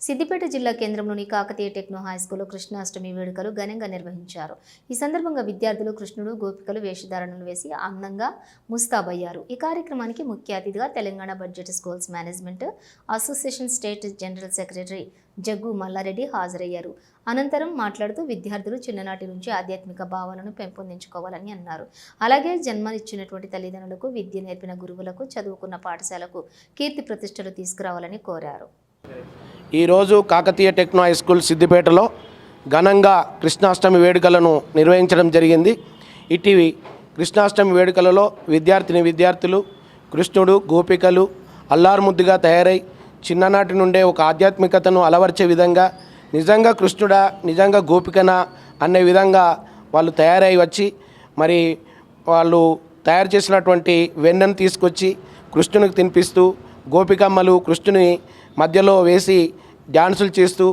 సిద్దిపేట జిల్లా కేంద్రంలోని Kakatiya techno high స్కూల్లో కృష్ణాష్టమి వేడుకలు ఘనంగా నిర్వహించారు. ఈ సందర్భంగా విద్యార్థులు కృష్ణుడు, గోపికలు వేషధారణలు వేసి అందంగా ముస్తాబయ్యారు. ఈ కార్యక్రమానికి ముఖ్య అతిథిగా Telangana budget schools management association state general secretary Jaggu Mallareddy హాజరయ్యారు. అనంతరం మాట్లాడుతూ విద్యార్థులు చిన్ననాటి నుంచి ఆధ్యాత్మిక భావాలను పెంపొందించుకోవాలని అన్నారు. అలాగే జన్మనిచ్చినటువంటి తల్లిదండ్రులకు, విద్య నేర్పిన గురువులకు, చదువుకున్న పాఠశాలకు కీర్తి ప్రతిష్టలు తీసుకురావాలని కోరారు. ఈరోజు కాకతీయ టెక్నో హై స్కూల్ సిద్దిపేటలో ఘనంగా కృష్ణాష్టమి వేడుకలను నిర్వహించడం జరిగింది. ఇటీవి కృష్ణాష్టమి వేడుకలలో విద్యార్థులు కృష్ణుడు, గోపికలు అల్లారుముద్దుగా తయారై చిన్ననాటి నుండే ఒక ఆధ్యాత్మికతను అలవర్చే విధంగా నిజంగా కృష్ణుడా, నిజంగా గోపికనా అనే విధంగా వాళ్ళు తయారై వచ్చి మరి వాళ్ళు తయారు చేసినటువంటి వెన్నను తీసుకొచ్చి కృష్ణునికి తినిపిస్తూ గోపికమ్మలు కృష్ణుని మధ్యలో వేసి డ్యాన్సులు చేస్తూ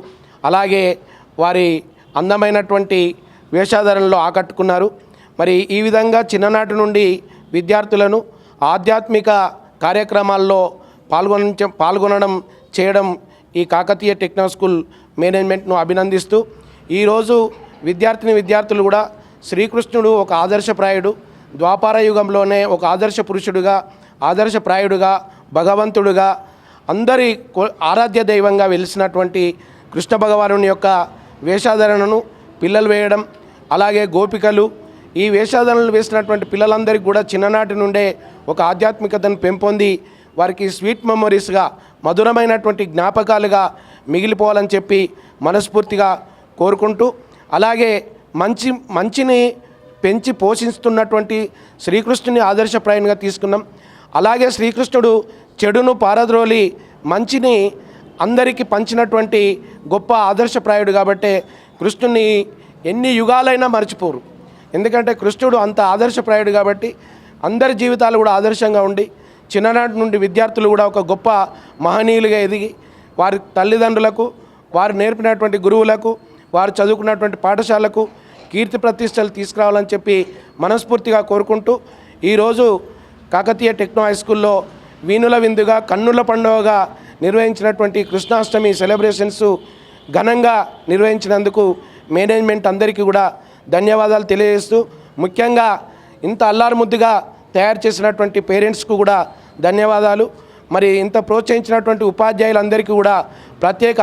అలాగే వారి అందమైనటువంటి వేషధారణలో ఆకట్టుకున్నారు. మరి ఈ విధంగా చిన్ననాటి నుండి విద్యార్థులను ఆధ్యాత్మిక కార్యక్రమాల్లో పాల్గొనడం చేయడం ఈ కాకతీయ టెక్నో స్కూల్ మేనేజ్మెంట్ను అభినందిస్తూ ఈరోజు విద్యార్థులు కూడా శ్రీకృష్ణుడు ఒక ఆదర్శప్రాయుడు, ద్వాపర యుగంలోనే ఒక ఆదర్శ పురుషుడుగా, ఆదర్శప్రాయుడుగా, భగవంతుడుగా, అందరి ఆరాధ్య దైవంగా వెలిసినటువంటి కృష్ణ భగవానుని యొక్క వేషధారణను పిల్లలు వేయడం, అలాగే గోపికలు ఈ వేషధారణలు వేసినటువంటి పిల్లలందరికీ కూడా చిన్ననాటి నుండే ఒక ఆధ్యాత్మికతను పెంపొంది వారికి స్వీట్ మెమొరీస్గా, మధురమైనటువంటి జ్ఞాపకాలుగా మిగిలిపోవాలని చెప్పి మనస్ఫూర్తిగా కోరుకుంటూ, అలాగే మంచిని పెంచి పోషిస్తున్నటువంటి శ్రీకృష్ణుని ఆదర్శప్రాయంగా తీసుకున్నాం. అలాగే శ్రీకృష్ణుడు చెడును పారద్రోలి మంచిని అందరికీ పంచినటువంటి గొప్ప ఆదర్శప్రాయుడు కాబట్టి కృష్ణుని ఎన్ని యుగాలైనా మర్చిపోరు. ఎందుకంటే కృష్ణుడు అంత ఆదర్శప్రాయుడు కాబట్టి అందరి జీవితాలు కూడా ఆదర్శంగా ఉండి చిన్ననాటి నుండి విద్యార్థులు కూడా ఒక గొప్ప మహనీయులుగా ఎదిగి వారి తల్లిదండ్రులకు, వారు నేర్పినటువంటి గురువులకు, వారు చదువుకున్నటువంటి పాఠశాలకు కీర్తి ప్రతిష్టలు తీసుకురావాలని చెప్పి మనస్ఫూర్తిగా కోరుకుంటూ ఈరోజు కాకతీయ టెక్నో హై స్కూల్లో వీణుల విందుగా, కన్నుల పండుగగా నిర్వహించినటువంటి కృష్ణాష్టమి సెలబ్రేషన్స్ ఘనంగా నిర్వహించినందుకు మేనేజ్మెంట్ అందరికీ కూడా ధన్యవాదాలు తెలియజేస్తూ, ముఖ్యంగా ఇంత అల్లారుముద్దుగా తయారు చేసినటువంటి పేరెంట్స్కు కూడా ధన్యవాదాలు. మరి ఇంత ప్రోత్సహించినటువంటి ఉపాధ్యాయులందరికీ కూడా ప్రత్యేక